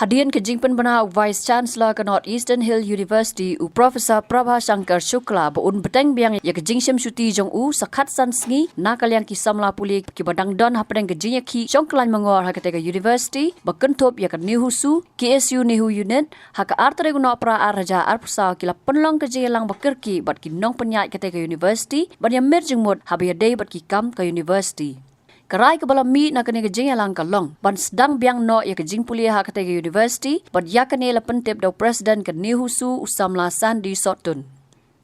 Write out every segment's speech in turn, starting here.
Hadian ke jingpen bana Vice Chancellor ke Northeastern Hill University Professor Prabha Shankar Shukla un beteng biang ya ke jingsham shuti jong sakat san sngi na kalyang ki samla puli ki badang don hapdeng ke jingya ki jong klan mangor ha ke university bakentop ya ke nihusu KSU nihu unit ha ka artre guna pra araja arpsa ki la penlong ke jelang bakirki bat ki nong penyai ke university ban ya merjing mod habia day bat ki kam ke university. Kerai ke balam mi na kene ke jing lang kalong ban sedang biang no ya ke jing pulia ha ke university ban ya kene la pentep do president ke nihusu usamla Sandi Sotun.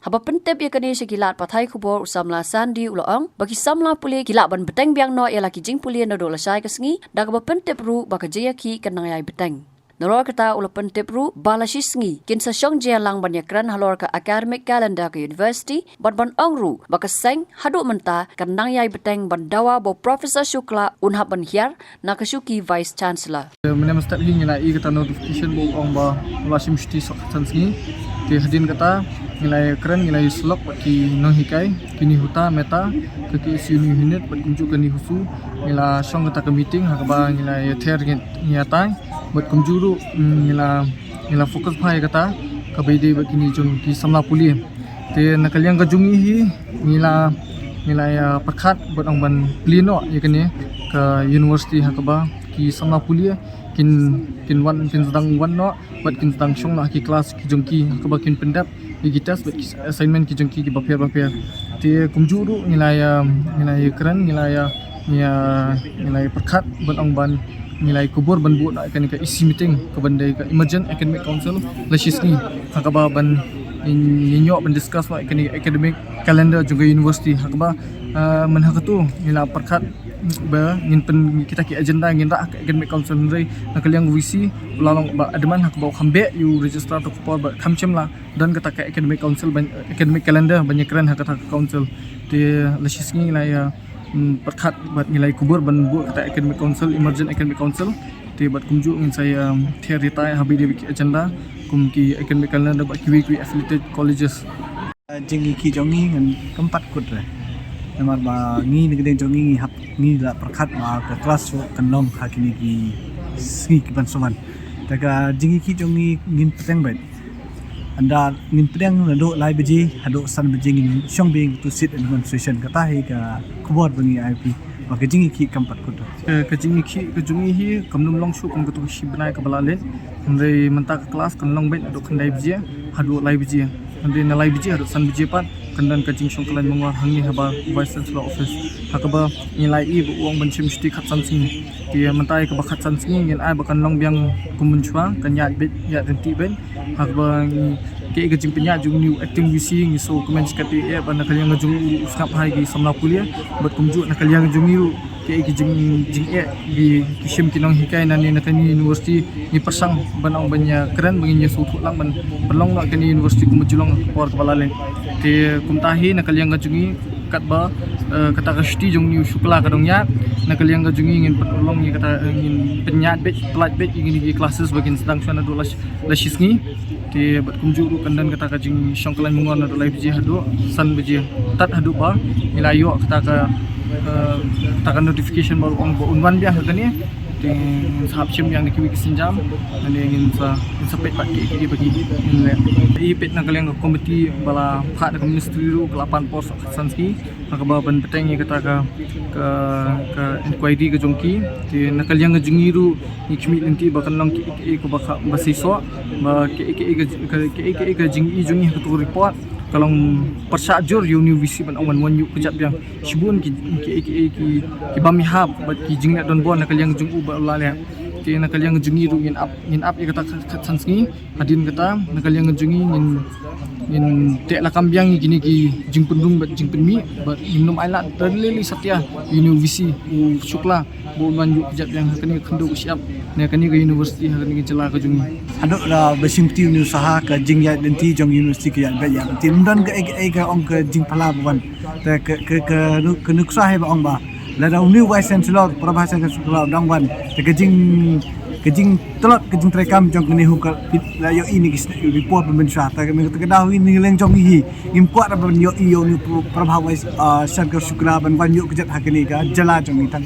Haba pentep ya kene sekilat pathai kubor usamla Sandi uloong bagi samla pulia kilat ban beteng biang no ya la ki jing pulia no do la sai ke sengi da ke pentep ru ba ke jaya ki kenang yai beteng. Nalor kata ula pentep ru balasisngi kin sa syong jia lang ban yakran halor ka academic calendar ke university ban ong ru baka seng hadu menta kanang yai beteng ban dawa bo Professor Shukla unha ban hiar na kasuki Vice Chancellor. Mana mesti lagi nilai kata notification bo ong ba lasim shti sakatan sini ke hadin kata nilai keren nilai slok bagi nong hikai kini huta meta ke KSU unit bat kunjuk ke ni husu nilai syong kata ke meeting hakaba nilai ther nyatai buat kumjuru nila fokus pai kata kabede begini jong ki samla puli te nakaliang kajungi hi nila ya pakat buat ong ban pleno ya kene ke university hakaba ki samla puli kin wan kin sedang wan no buat kin sedang syong lah ki kelas ki jong ki hakaba kin pendap digitas buat assignment ki jong ki bapir te kumjuru nila ya keren nila pakat buat ong ban nilai kubur ban buat akan ke isi meeting ke bandai ke emergent academic council lasis ni hakaba ban nyok ban discuss wa akan academic calendar juga university hakaba men hakatu nila perkat ba ngin pen kita ki agenda ngin ra academic council ndai nakaliang visi lalong ba adman hakaba khambe you register to kupor ba khamchem la dan kata ke academic council ban academic calendar banyak keren hakata council di lasis ni la ya perkat buat nilai kubur ban bu kata academic council emergent academic council ti buat kumju ingin saya theory habi di agenda kumki academic calendar buat kiwi affiliated colleges jingi ki jongi ngan keempat kut re namar ba ngi negede jongi hap ngi la perkat ma ke kelas kenom hakini ki sgi ki ban soman daga jingi ki jongi ngin peteng bet anda ngin pedang nado lai beji hado san beji ngin syong bing to sit administration kata hi ka kubor bangi IP maka jingi ki kampat kudo ke jingi ki ke jungi hi kamnum long shu kum ketu shi banai ka balalen ndai menta ke kelas kanlong bet ado kandai beji hado lai beji ndai na lai beji hado san beji pat kandan ka jing syong kalan mangwar hangi haba vice chancellor office hakaba nilai i bu wong banchim shti khatsan sing ti mentai ka bakhatsan sing ngin ai bakan long biang kumunchwa kan ya bet ya denti ben hakba ke ke jing penya jung new acting visi ngi so comment kati e ban nakaliang jung usnap hai gi samla pulia bat kumju nakaliang jung yu ke jing e gi kishim kinong hikai nani nakani university ni persang ban ong banya keren banginya so thu lang ban perlong nak kani university kumujulong or kepala len te kumtahi nakaliang jungi katba kata kasti jung new Shukla kadongnya nakaliang jungi ngin perlong ni kata ngin penyat bet plat bet ingin di classes bagin sedang suana dolas lasisngi ti bat kumjuru kandan kata ka jing syongklan mungon ado live ji hadu san beji tat hadu ba ilayo kata ka notification baru on unwan dia kani ting sabchim yang dikiwi kisinjam dan ingin sa pet pat ki bagi i pet nakaliang komiti bala kha da ministry ru kelapan pos sanski nakaba ban peteng kata ka inquiry ke jongki ti nakaliang jungi ru ikmi inti bakan long ki ko baka basiswa ba ke jingi jungi ke report kalau persajur university ban awan wan yu kejap yang shibun ki bami hab bat ki jing nak don bon nakaliang jung u ba la le ki nakaliang jungi ru ngin up kata sanski hadin kata nakaliang jungi ngin tek la kambiang gini ki jing pendung bat jing penmi bat minum ailat terlili satya university Shukla bo man yu kejap yang kani kendo siap ne kani ke university kani jela ke jungi hado la besimti ni usaha ka jing ya denti jong university ke ya ya tim dan ke ong ke jing pala ban ke nuksa he ba ong ba la da new vice chancellor Prabha Shankar Shukla dang ban ke jing telot ke jing trekam jong ni hu ka la yo ini ki report ben sha ta ke dah ini leng jong hi import ban yo ni Prabha Shankar Shukla ban yo ke jat hakini ka jala jong ni tan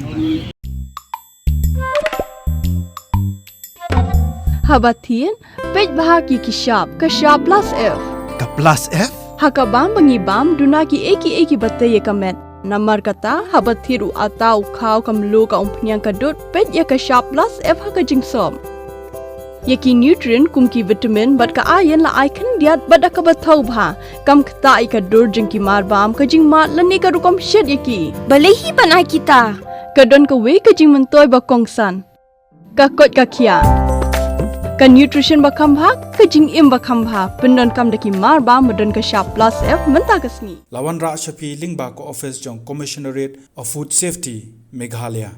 habatin pej bahagi kisap kasap plus F. Ka plus F? Hakabam bangibam dunaki eki bataya kamet. Namar kata habathiru atau kau kamlu ka umpnyang kadut pej ya kasap plus F haka jingsom. Yaki nutrient kumki vitamin bat ka ayan la aikan diat bada ka bathau bha kam kta ika dur jingki marbam ka jing mat lani ka rukom shed yaki balehi banai kita kadon ka we ka jing mentoy ba kongsan ka kot ka kia ka nutrition ba khambha ka jing im ba khambha pendon kam daki marbam madon ka sharp plus F menta kasni Lawan Ra Shafi Lingba ko office jong Commissionerate of Food Safety Meghalaya